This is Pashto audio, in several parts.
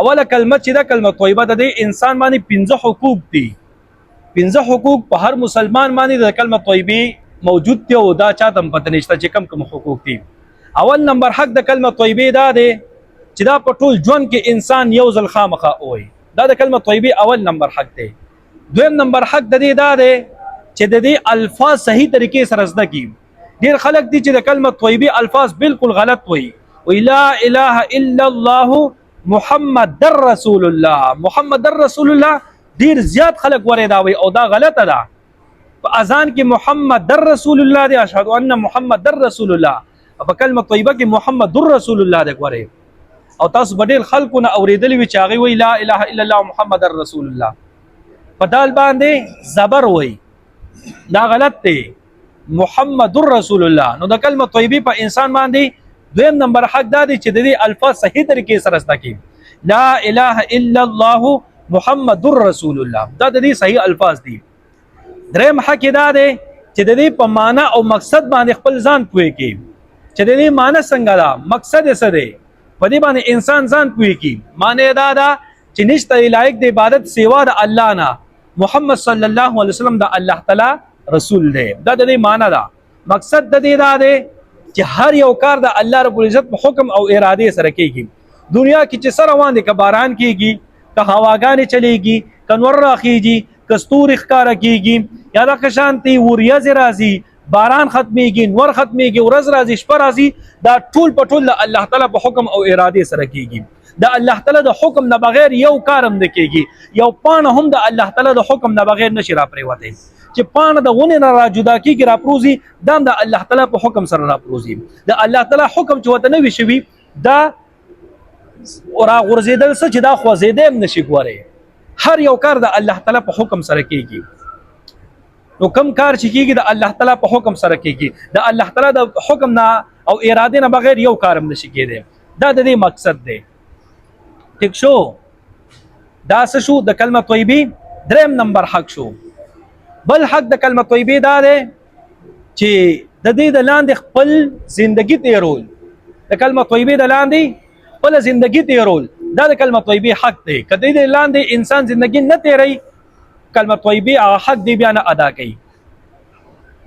اوله کلمه چې دا کلمه طیبه ده د انسان باندې 15 حقوق دي 15 حقوق په هر مسلمان باندې د کلمه طیبه موجود دي او دا چاته پته نشته چې کم حقوق دي اول نمبر حق د کلمه طیبه دا ده چې دا په ټول ژوند کې انسان یو ځل خامخه وي دا د کلمه طیبه اول نمبر حق دی دویم نمبر حق د دې دا ده چې د دې الفاظ صحیح طریقې سره زده کی ډیر خلک دي چې د کلمه طیبه الفاظ بالکل غلط وي لا اله الا الله محمد رسول الله محمد رسول الله ډیر زیات خلک ورې دا وي او دا غلطه ده په اذان کې محمد رسول الله دی اشهد ان محمد رسول الله په کلمه طیبه کې محمد رسول الله دی ګوره او تاسو بدل خلکو نه اوریدلی وی چې هغه وی لا اله الا الله محمد رسول الله په دال باندې زبر وی دا غلط دی محمد رسول الله نو د کلمه طیبه په انسان باندې دویم نمبر حق دا دی چې د دې الفاظ صحیح طریقې سره زده کی لا اله الا الله محمد رسول الله دا د دې صحیح الفاظ دي دریم حق دا دی چې د دې په معنا او مقصد باندې خپل ځان پوي کی چې د دې معنا څنګه ده مقصد یې څه دی په دې باندې انسان ځان پوي کی معنی دا ده چې نشته لایق د عبادت سوا د الله نه محمد صلی الله علیه وسلم د الله تعالی رسول دی دا د دې معنی ده مقصد د دې دا دی چې هر یو کار د الله رب العزت په حکم او اراده سره کیږي دنیا کې چې سره روان دي که باران کیږي که هواګانې چلیږي که نور راخیږي که ستوري ښکاره کیږي یا د شانتي وریځ راځي باران ختميږي نور ختميږي ورځ راځي شپه راځي دا ټول په ټول الله تعالی په حکم او اراده سره کیږي دا الله تعالی د حکم نه بغیر یو کارم نه کیږي یو پانه هم د الله تعالی د حکم نه بغیر نشي را پریوته چې پانه د غونه نه را جدا کیږي را پروزي دا د الله تعالی په حکم سره را پروزي د الله تعالی حکم چې وته نه وي شوی دا اورا غرزیدل څه چې دا خوځیدل نشي ګوره هر یو کار د الله تعالی په حکم سره کیږي نو کم کار چې کیږي د الله تعالی په حکم سره کیږي د الله تعالی د حکم نه او اراده نه بغیر یو کارم نشي کېدی دا د دې مقصد دی ټیک شو دا څه شو د کلمه طیبه دریم نمبر حق شو بل حق د کلمه طیبه دا دی چې د دې د لاندې خپل ژوندۍ تیرول د کلمه طیبه د لاندې خپل ژوندۍ تیرول دا د کلمه طیبه حق دی کله د لاندې انسان ژوندۍ نه تیری کلمه طیبه حق دی بیا نه ادا کوي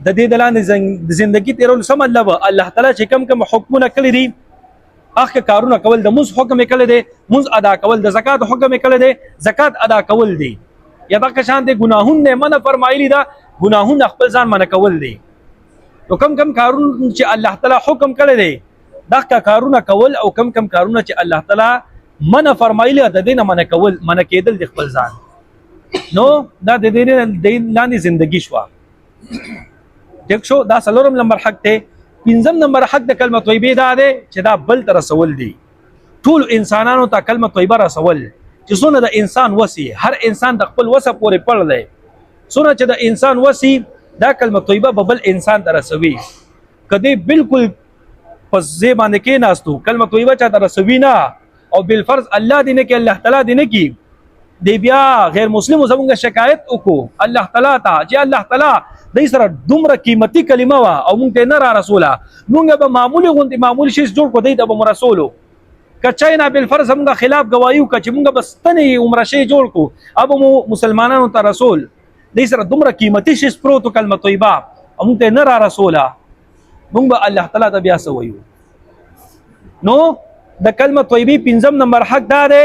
د دې د لاندې ژوندۍ تیرول سم الله تعالی چې کوم حکمونه کړی دي اخ کارونه کول د موږ حکم کړی دی موږ ادا کول د زکات حکم کړی دی زکات ادا کول دی یا دا کشان دي ګناهونه منع فرمایلی دا ګناهونه خپل ځان منع کول دي نو کم کارونه چې الله تعالی حکم کړی دی دا کارونه کول او کم کارونه چې الله تعالی منع فرمایلی د دینه منع کول منع کېدل د خپل ځان نو دا د دې لاندې ژوندۍ شو ټیک شو دا څلورم نمبر حق ته پنځم نمبر حق د کلمه طیبه دا دی چې دا بل تر رسول دي ټول انسانانو ته کلمه طیبه رسول چې څونه د انسان وسی هر انسان د خپل وسه پورې پړ دی څونه چې د انسان وسی دا کلمه طیبه به بل انسان ته رسوي کدی بالکل پس زی باندې کې ناستو کلمه طیبه چا ته رسوي نه او بالفرض الله دې نه کې الله تعالی دې نه کې دی بیا غیر مسلمو زمونږ شکایت وکړو الله تعالی ته چې الله تعالی د سره دومره قیمتي کلمه وا او مونږ ته نه را رسوله مونږ به معمولی غونډه معمولی شی جوړ کو دی د رسولو کچاینا بالفرض موږ خلاف گوايو کچ موږ بس تنه عمره شی جوړ کو اب مو مسلمانانو ته رسول د سره دومره قیمتي شی پروتو کلمه طیبه مونږ ته نه را رسوله مونږ به الله تعالی ته بیا سویو نو د کلمه طیبه پنځم نمبر حق دا دی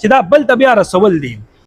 چې دا بل ته بیا رسول دي